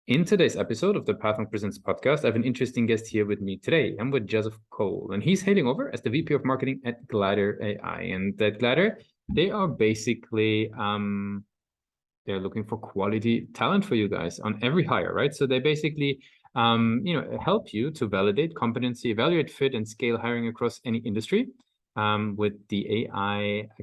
In today's episode of the Pathmark Presents podcast, I have an interesting guest here with me today. I'm with Joseph Cole, and he's hailing over as the VP of Marketing at Glider AI. And at Glider, they are basically they're looking for quality talent for you guys on every hire, right? So they basically help you to validate competency, evaluate fit, and scale hiring across any industry with the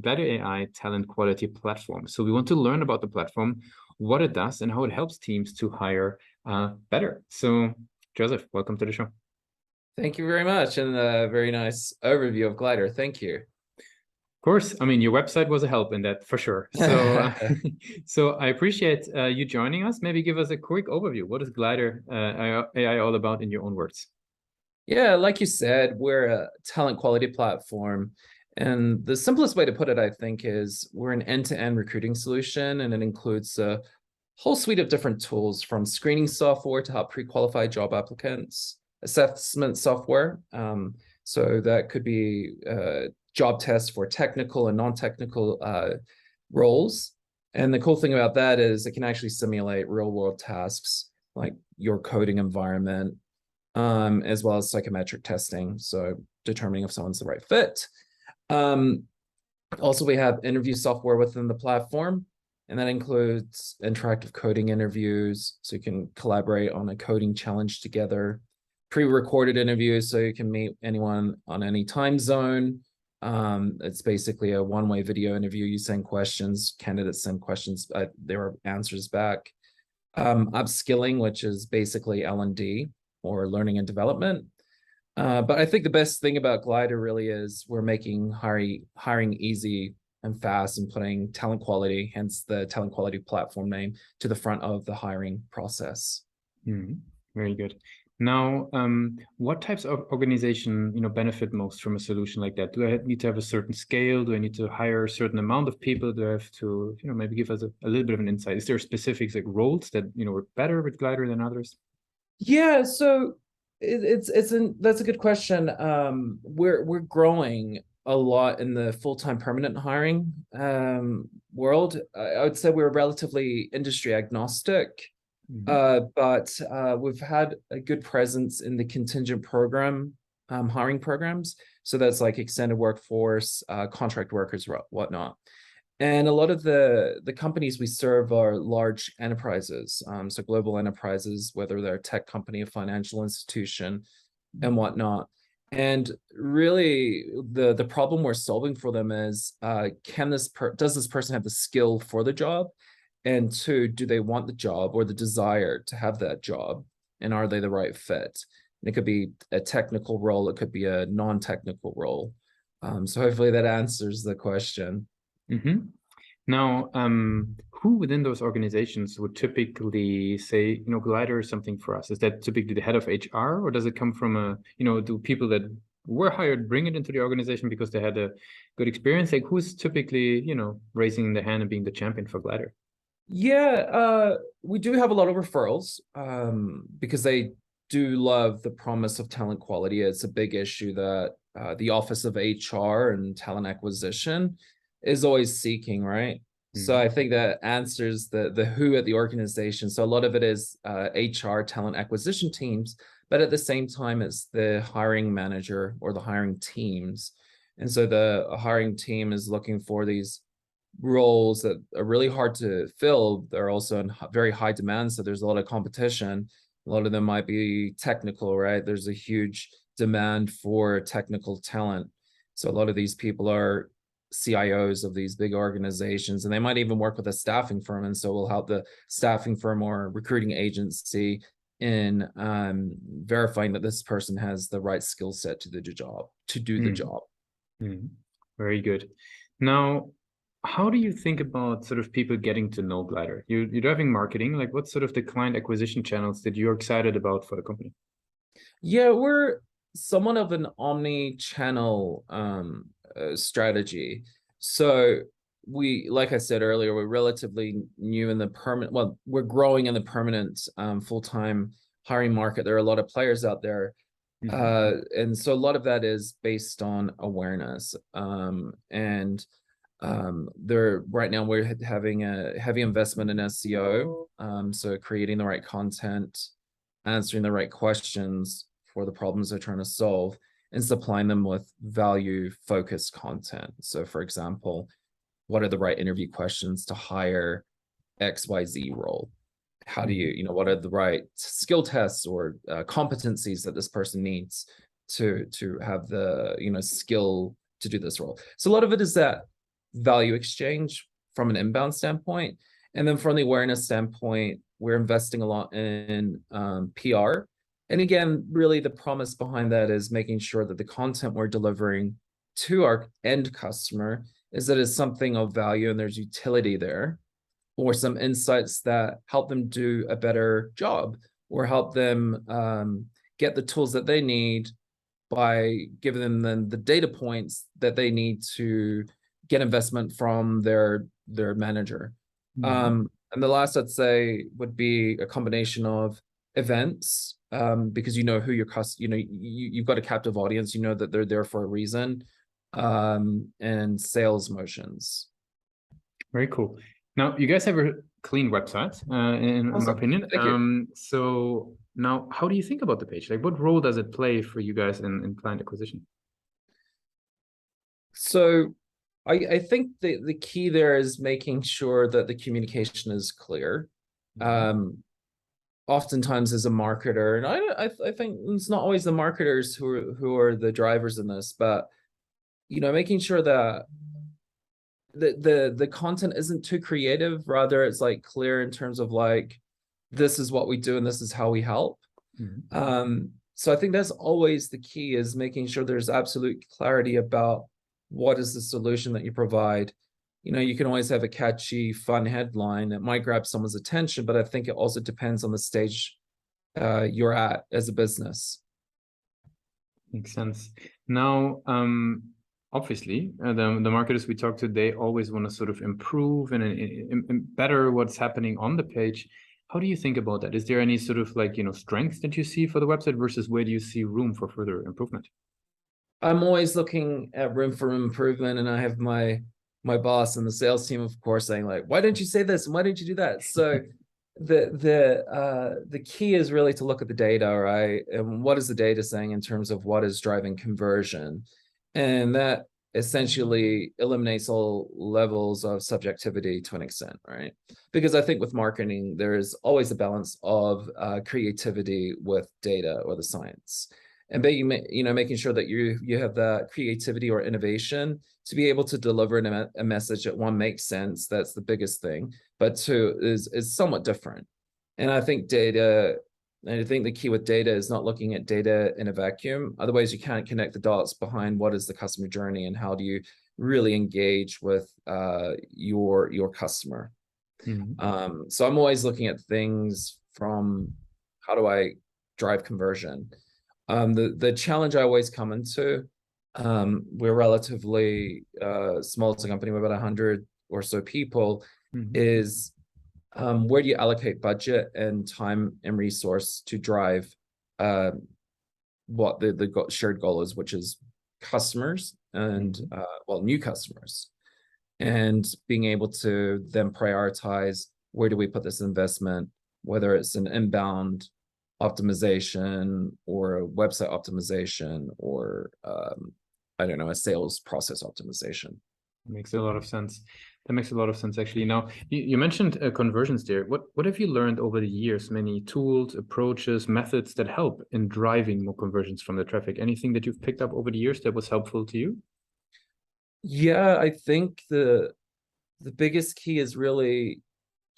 Glider AI talent quality platform. So we want to learn about the platform, what it does, and how it helps teams to hire better. So, Joseph, welcome to the show. Thank you very much, and a very nice overview of Glider. Thank you. Of course, I mean, your website was a help in that for sure. So, so I appreciate you joining us. Maybe give us a quick overview. What is Glider AI all about in your own words? Yeah, like you said, we're a talent quality platform. And the simplest way to put it, I think, is we're an end-to-end recruiting solution, and it includes a whole suite of different tools from screening software to help pre-qualify job applicants, assessment software. So that could be job tests for technical and non-technical roles. And the cool thing about that is it can actually simulate real-world tasks like your coding environment, as well as psychometric testing, so determining if someone's the right fit. Also, we have interview software within the platform, and that includes interactive coding interviews, so you can collaborate on a coding challenge together, pre-recorded interviews, so you can meet anyone on any time zone. It's basically a one-way video interview. You send questions, candidates send questions, there are answers back. Upskilling, which is basically L&D, or learning and development. But I think the best thing about Glider really is we're making hiring easy and fast and putting talent quality, hence the talent quality platform name, to the front of the hiring process. Very good. Now, what types of organization benefit most from a solution like that? Do I need to have a certain scale? Do I need to hire a certain amount of people? Do I have to maybe give us a little bit of an insight? Is there specifics like roles that work better with Glider than others? Yeah, so that's a good question. We're growing a lot in the full-time permanent hiring world. I would say we're relatively industry agnostic, but we've had a good presence in the contingent program hiring programs. So that's like extended workforce, contract workers, whatnot. And a lot of the companies we serve are large enterprises, so global enterprises, whether they're a tech company, a financial institution, and whatnot. And really, the problem we're solving for them is, does this person have the skill for the job? And two, do they want the job or the desire to have that job? And are they the right fit? And it could be a technical role, it could be a non-technical role. So hopefully that answers the question. Now, who within those organizations would typically say, Glider is something for us? Is that typically the head of HR, or does it come from do people that were hired bring it into the organization because they had a good experience? Like, who's typically, raising the hand and being the champion for Glider? Yeah, we do have a lot of referrals because they do love the promise of talent quality. It's a big issue that the Office of HR and Talent Acquisition is always seeking, right? So I think that answers the who at the organization. So a lot of it is HR, talent acquisition teams, but at the same time, it's the hiring manager or the hiring teams. And so the hiring team is looking for these roles that are really hard to fill. They're also in very high demand, so there's a lot of competition. A lot of them might be technical, right? There's a huge demand for technical talent. So a lot of these people are CIOs of these big organizations, and they might even work with a staffing firm, and so we'll help the staffing firm or recruiting agency in verifying that this person has the right skill set to do the job. Very good. Now, how do you think about sort of people getting to know Glider? You're driving marketing. Like, what's sort of the client acquisition channels that you're excited about for the company? Yeah, we're somewhat of an omni-channel strategy. So we, like I said earlier, we're relatively new in the permanent, well, we're growing in the permanent full-time hiring market. There are a lot of players out there. And so a lot of that is based on awareness. And They're right now we're having a heavy investment in SEO, so creating the right content, answering the right questions for the problems they're trying to solve, and supplying them with value focused content. So for example, what are the right interview questions to hire XYZ role? How do you what are the right skill tests or competencies that this person needs to have the skill to do this role? So a lot of it is that value exchange from an inbound standpoint, and then from the awareness standpoint, we're investing a lot in PR. And again, really the promise behind that is making sure that the content we're delivering to our end customer is that it's something of value and there's utility there, or some insights that help them do a better job, or help them get the tools that they need by giving them the data points that they need to get investment from their manager. And the last I'd say would be a combination of events, because who your you've got a captive audience, that they're there for a reason, and sales motions. Very cool. Now, you guys have a clean website, in my Awesome. opinion. Thank you. So now, how do you think about the page? Like, what role does it play for you guys in client acquisition? So I think the key there is making sure that the communication is clear. Oftentimes as a marketer, and I think it's not always the marketers who are the drivers in this, but making sure that the content isn't too creative, rather it's like clear in terms of like, this is what we do and this is how we help. So I think that's always the key, is making sure there's absolute clarity about what is the solution that you provide. You can always have a catchy, fun headline that might grab someone's attention, but I think it also depends on the stage you're at as a business. Makes sense. Now, obviously, the marketers we talk to, they always want to sort of improve and better what's happening on the page. How do you think about that? Is there any sort of like, strength that you see for the website versus where do you see room for further improvement? I'm always looking at room for improvement, and I have my boss and the sales team, of course, saying like, why don't you say this and why don't you do that? So the key is really to look at the data, right? And what is the data saying in terms of what is driving conversion? And that essentially eliminates all levels of subjectivity to an extent, right? Because I think with marketing, there is always a balance of creativity with data or the science. And making sure that you have the creativity or innovation to be able to deliver a message that, one, makes sense. That's the biggest thing. But two, is somewhat different. And I think the key with data is not looking at data in a vacuum. Otherwise, you can't connect the dots behind what is the customer journey and how do you really engage with your customer. So I'm always looking at things from, how do I drive conversion? The challenge I always come into, we're relatively small as a company, we're about 100 or so people, is where do you allocate budget and time and resource to drive what the shared goal is, which is customers and new customers, and being able to then prioritize, where do we put this investment, whether it's an inbound optimization or a website optimization, or I don't know, a sales process optimization. Makes a lot of sense. That makes a lot of sense, actually. Now, you mentioned conversions there. What have you learned over the years? Many tools, approaches, methods that help in driving more conversions from the traffic. Anything that you've picked up over the years that was helpful to you? Yeah, I think the biggest key is really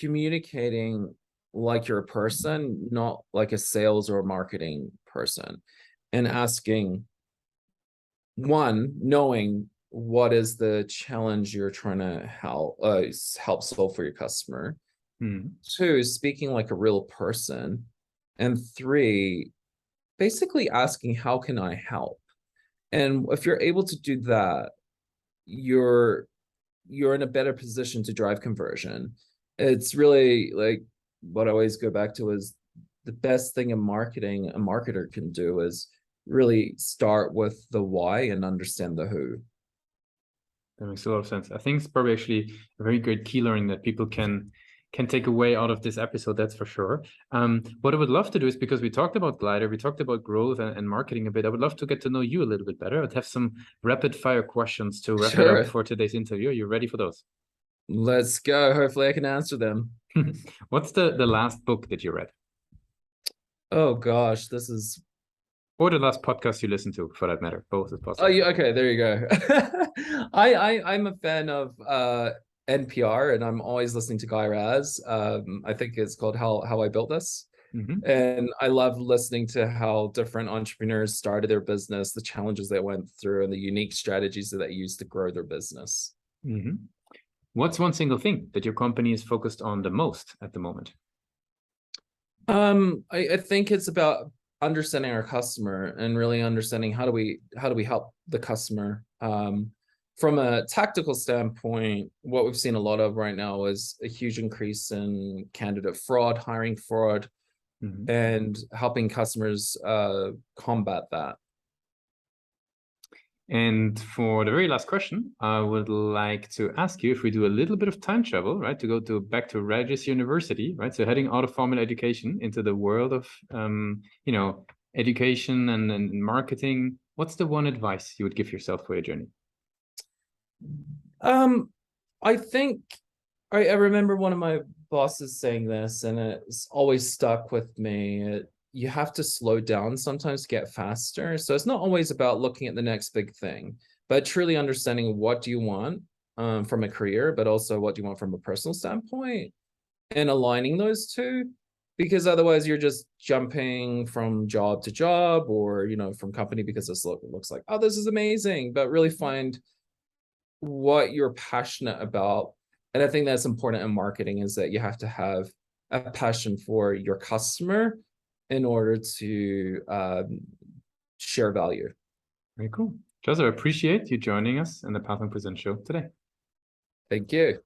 communicating like you're a person, not like a sales or marketing person, and asking, one, knowing what is the challenge you're trying to help solve for your customer. Two, speaking like a real person. And three, basically asking, how can I help? And if you're able to do that, you're in a better position to drive conversion. It's really like what I always go back to is the best thing in marketing a marketer can do is really start with the why and understand the who. That makes a lot of sense. I think it's probably actually a very great key learning that people can take away out of this episode, that's for sure. What I would love to do is, because we talked about Glider, we talked about growth and marketing a bit, I would love to get to know you a little bit better. I'd have some rapid fire questions to wrap it up for today's interview. Are you ready for those? Let's go. Hopefully I can answer them. What's the last book that you read? Oh gosh, this is... Or the last podcast you listened to, for that matter. Both is possible. Oh, yeah, okay, there you go. I'm a fan of NPR, and I'm always listening to Guy Raz. I think it's called How I Built This. And I love listening to how different entrepreneurs started their business, the challenges they went through, and the unique strategies that they used to grow their business. What's one single thing that your company is focused on the most at the moment? I think it's about understanding our customer and really understanding how do we help the customer. From a tactical standpoint, what we've seen a lot of right now is a huge increase in candidate fraud, hiring fraud, and helping customers combat that. And for the very last question, I would like to ask you if we do a little bit of time travel, right, to go back to Regis University, right? So heading out of formal education into the world of, you know, education and marketing. What's the one advice you would give yourself for your journey? I think I remember one of my bosses saying this, and it's always stuck with me. You have to slow down sometimes to get faster. So it's not always about looking at the next big thing, but truly understanding what do you want from a career, but also what do you want from a personal standpoint, and aligning those two, because otherwise you're just jumping from job to job, or, you know, from company because this looks like, oh, this is amazing, but really find what you're passionate about. And I think that's important in marketing, is that you have to have a passion for your customer in order to share value. Very cool. Joseph, I appreciate you joining us in the Pathway Present show today. Thank you.